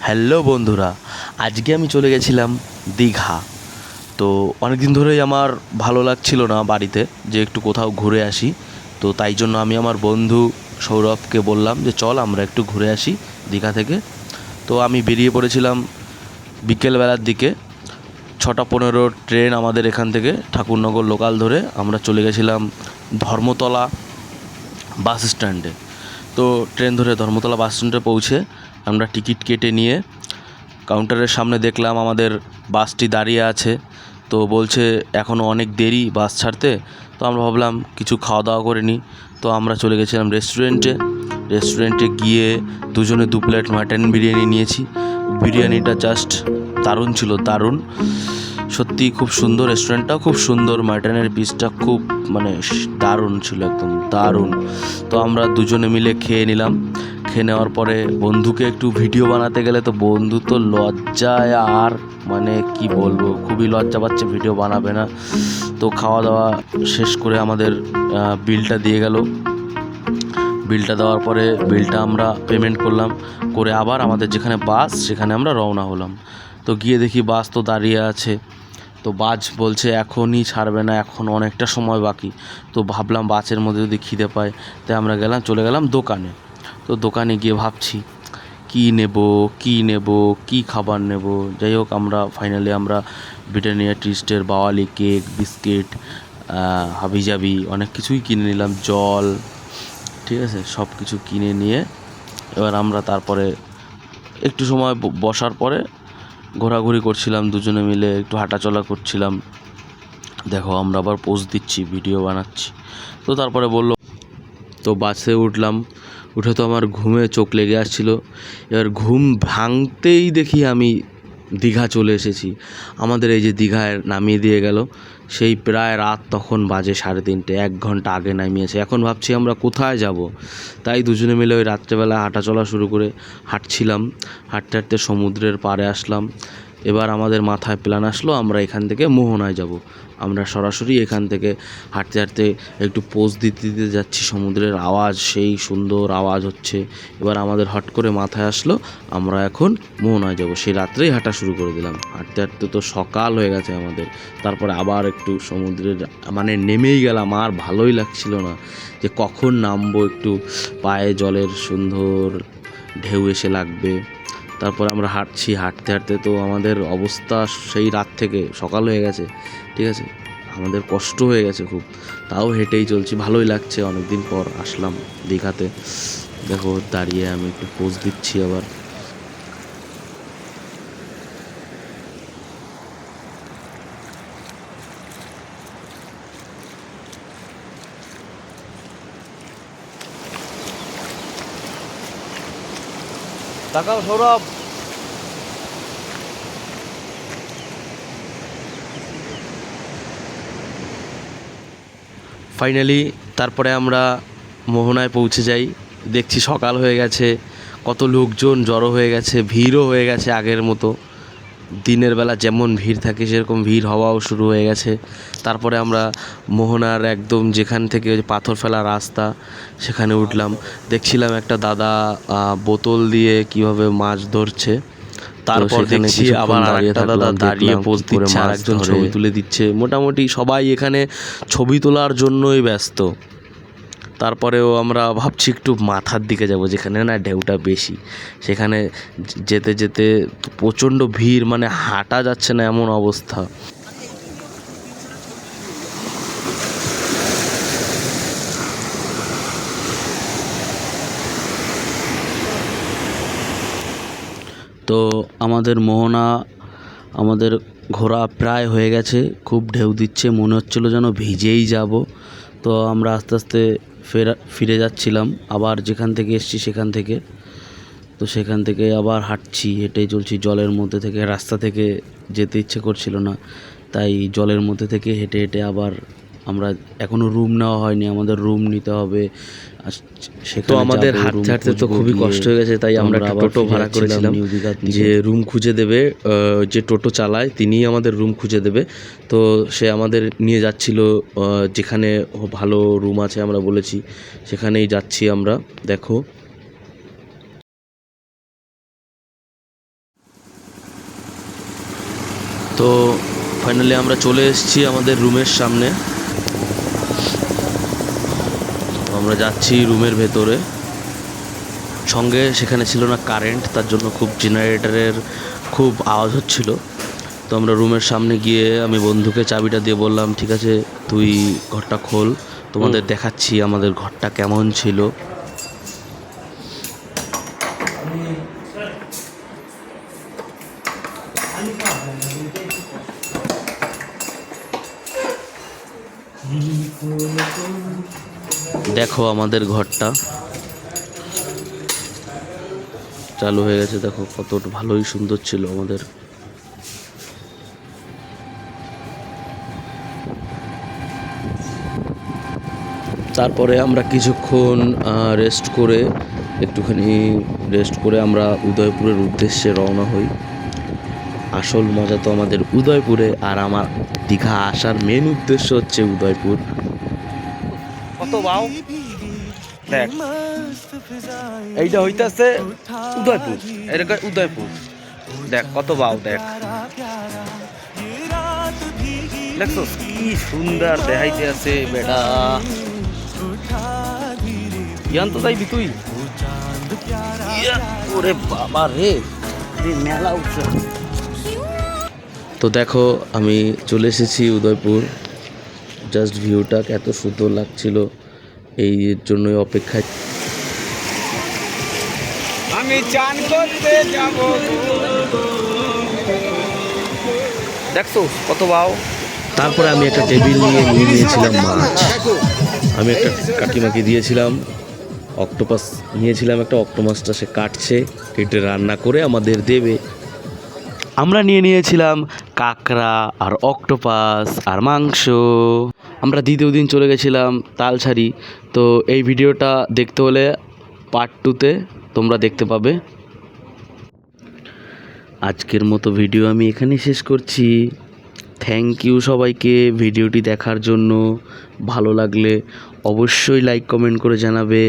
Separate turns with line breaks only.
Hello বন্ধুরা, আজকে আমি চলে গেছিলাম দীঘা। তো অনেক দিন ধরেই আমার ভালো লাগছিল না বাড়িতে, যে একটু কোথাও ঘুরে আসি। তো তাই জন্য আমি আমার বন্ধু সৌরভকে বললাম যে চল আমরা একটু ঘুরে আসি দীঘা থেকে। তো আমি বেরিয়ে পড়েছিলাম বিকেলবেলার দিকে। 6:15 ট্রেন আমাদের এখান থেকে ঠাকুরনগর লোকাল ধরে আমরা চলে গেছিলাম ধর্মতলা বাস স্ট্যান্ডে। তো ট্রেন ধরে ধর্মতলা বাস স্ট্যান্ডে পৌঁছে আমরা টিকিট কেটে নিয়ে কাউন্টারের সামনে দেখলাম আমাদের বাসটি দাঁড়িয়ে আছে। তো বলছে এখনও অনেক দেরি বাস ছাড়তে। তো আমরা ভাবলাম কিছু খাওয়া দাওয়া করে নিই। তো আমরা চলে গেছিলাম রেস্টুরেন্টে গিয়ে দুজনে 2 প্লেট মাটন বিরিয়ানি নিয়েছি। বিরিয়ানিটা জাস্ট দারুণ ছিল, দারুণ, সত্যি খুব সুন্দর। রেস্টুরেন্টটাও খুব সুন্দর, মাটনের পিসটা খুব দারুণ ছিল, একদম দারুণ। তো আমরা দুজনে মিলে খেয়ে নিলাম। খেয়ে নেওয়ার পরে বন্ধুকে একটু ভিডিও বানাতে গেলে তো বন্ধু তো লজ্জায় আর কি বলবো, খুবই লজ্জা পাচ্ছে, ভিডিও বানাবে না। তো খাওয়া দাওয়া শেষ করে আমাদের বিলটা দিয়ে গেল। বিলটা দেওয়ার পরে বিলটা আমরা পেমেন্ট করলাম, করে আবার আমাদের যেখানে বাস সেখানে আমরা রওনা হলাম। তো গিয়ে দেখি বাস তো দাঁড়িয়ে আছে। তো বাস বলছে এখনই ছাড়বে না, এখন অনেকটা সময় বাকি। তো ভাবলাম বাসের মধ্যে যদি খিদে পায়, তাই আমরা চলে গেলাম দোকানে। তো দোকানে গিয়ে ভাবছি কী নেব, কী খাবার নেব। যাই হোক, ফাইনালি আমরা ব্রিটানিয়া ট্রিস্টের বাওয়ালি কেক, বিস্কিট, হাবিজাবি অনেক কিছুই কিনে নিলাম, জল, ঠিক আছে, সব কিছু কিনে নিয়ে এবার আমরা তারপরে একটু সময় বসার পরে ঘোরাঘুরি করছিলাম দুজনে মিলে, একটু হাঁটাচলা করছিলাম। দেখো আমরা আবার পোজ দিচ্ছি, ভিডিও বানাচ্ছি। তো তারপরে বললো, তো বাসে উঠলাম। উঠে তো আমার ঘুমে চোখ লেগে আসছিলো। এবার ঘুম ভাঙতেই দেখি আমি দীঘা চলে এসেছি। আমাদের এই যে দীঘায় নামিয়ে দিয়ে গেল, সেই প্রায় রাত তখন বাজে 3:30, 1 ঘন্টা আগে নামিয়েছে। এখন ভাবছি আমরা কোথায় যাব। তাই দুজনে মিলে ওই রাত্রেবেলা হাঁটাচলা শুরু করে হাঁটছিলাম। হাঁটতে হাঁটতে সমুদ্রের পাড়ে আসলাম। এবার আমাদের মাথায় প্ল্যান আসলো আমরা এখান থেকে মোহনায় যাব। আমরা সরাসরি এখান থেকে হাঁটতে হাঁটতে একটু পোজ দিতে দিতে যাচ্ছি, সমুদ্রের আওয়াজ, সেই সুন্দর আওয়াজ হচ্ছে। এবার আমাদের হট করে মাথায় আসলো আমরা এখন মোহনায় যাব। সেই রাত্রেই হাঁটা শুরু করে দিলাম। হাঁটতে হাঁটতে তো সকাল হয়ে গেছে আমাদের। তারপরে আবার একটু সমুদ্রের নেমেই গেলাম। আর ভালোই লাগছিল না যে কখন নামবো, একটু পায়ে জলের সুন্দর ঢেউ এসে লাগবে। তারপরে আমরা হাঁটছি, হাঁটতে হাঁটতে তো আমাদের অবস্থা, সেই রাত থেকে সকাল হয়ে গেছে, ঠিক আছে, আমাদের কষ্ট হয়ে গেছে খুব। তাও হেঁটেই চলছি, ভালোই লাগছে, অনেক দিন পর আসলাম দীঘাতে। দেখো দাঁড়িয়ে আমি একটু পোজ দিচ্ছি আবার। তাকাও সৌরভ। ফাইনালি তারপরে আমরা মোহনায় পৌঁছে যাই। দেখছি সকাল হয়ে গেছে, কত লোকজন জড়ো হয়ে গেছে, ভিড়ও হয়ে গেছে আগের মতো। দিনের বেলা যেমন ভিড় থাকে সেরকম ভিড় হওয়াও শুরু হয়ে গেছে। তারপরে আমরা মোহনার একদম যেখান থেকে ওই পাথর ফেলা রাস্তা, সেখানে উঠলাম। দেখছিলাম একটা দাদা বোতল দিয়ে কিভাবে মাছ ধরছে। তারপর দেখছি আবার আরেকটা দাদা দাঁড়িয়ে পোজ দিচ্ছে, আর একজন ছবি তুলে দিচ্ছে। মোটামুটি সবাই এখানে ছবি তোলার জন্যই ব্যস্ত। তারপরেও আমরা ভাবছি একটু মাথার দিকে যাব, যেখানে না ঢেউটা বেশি। সেখানে যেতে যেতে প্রচণ্ড ভিড়, হাঁটা যাচ্ছে না এমন অবস্থা। তো আমাদের মোহনা, আমাদের ঘোরা প্রায় হয়ে গেছে। খুব ঢেউ দিচ্ছে, মনে হচ্ছিলো যেন ভিজেই যাব। তো আমরা আস্তে আস্তে ফিরে যাচ্ছিলাম আবার যেখান থেকে এসেছি সেখান থেকে। তো সেখান থেকে আবার হাঁটছি, হেঁটেই চলছি জলের মধ্যে থেকে। রাস্তা থেকে যেতে ইচ্ছে করছিল না, তাই জলের মধ্যে থেকে হেঁটে হেঁটে আবার আমরা, এখনও রুম নেওয়া হয়নি, আমাদের রুম নিতে হবে। তো আমাদের হাঁটতে হাঁটতে তো খুবই কষ্ট হয়ে গেছে, তাই আমরা একটা টোটো ভাড়া করেছিলাম, যে রুম খুঁজে দেবে। যে টোটো চালায় তিনিই আমাদের রুম খুঁজে দেবে। তো সে আমাদের নিয়ে যাচ্ছিল যেখানে ভালো রুম আছে আমরা বলেছি, সেখানেই যাচ্ছি আমরা। দেখো। তো ফাইনালি আমরা চলে এসেছি আমাদের রুমের সামনে। আমরা যাচ্ছি রুমের ভেতরে। সঙ্গে সেখানে ছিল না কারেন্ট, তার জন্য খুব জেনারেটরের খুব আওয়াজ হচ্ছিল। তো আমরা রুমের সামনে গিয়ে আমি বন্ধুকে চাবিটা দিয়ে বললাম, ঠিক আছে তুই ঘরটা খোল, তোমাদের দেখাচ্ছি আমাদের ঘরটা কেমন ছিল। দেখো আমাদের ঘরটা চালু হয়ে গেছে, দেখো কত ভালোই সুন্দর ছিল আমাদের। তারপরে আমরা কিছুক্ষণ একটুখানি রেস্ট করে আমরা উদয়পুরের উদ্দেশ্যে রওনা হই। আসল মজা তো আমাদের উদয়পুরে, আর আমার দীঘা আসার মেন উদ্দেশ্য হচ্ছে উদয়পুর।
কত বাও দেখ, এইটা হইতাছে উদয়পুর, এরকম উদয়পুর দেখ কত বাও, দেখ দেখছো কি সুন্দর দেখাইতে আছে বেটা। ইয়ান তো যাইবি তুই? ওরে বাবা রে, মেলা উঠছে।
তো দেখো আমি চলে এসেছি উদয়পুর। জাস্ট ভিউটা এত সুন্দর লাগছিল, এই জন্যই অপেক্ষায়।
আমি চান করতে যাব, দেখছো কত বাও।
তারপরে আমি একটা টেবিল নিয়ে নিয়েছিলাম মাছ। আমি একটা কাকিমাকে দিয়েছিলাম অক্টোপাস নিয়েছিলাম, একটা অক্টোপাসটা সে কাটছে, কেটে রান্না করে আমাদের দেবে। আমরা নিয়েছিলাম কাঁকড়া আর অক্টোপাস আর মাংস। আমরা দ্বিতীয় দিন চলে গেছিলাম তালসারি। তো এই ভিডিওটা দেখতে হলে পার্ট 2-তে তোমরা দেখতে পাবে। আজকের মতো ভিডিও আমি এখানেই শেষ করছি। থ্যাংক ইউ সবাইকে ভিডিওটি দেখার জন্য। ভালো লাগলে অবশ্যই লাইক কমেন্ট করে জানাবে।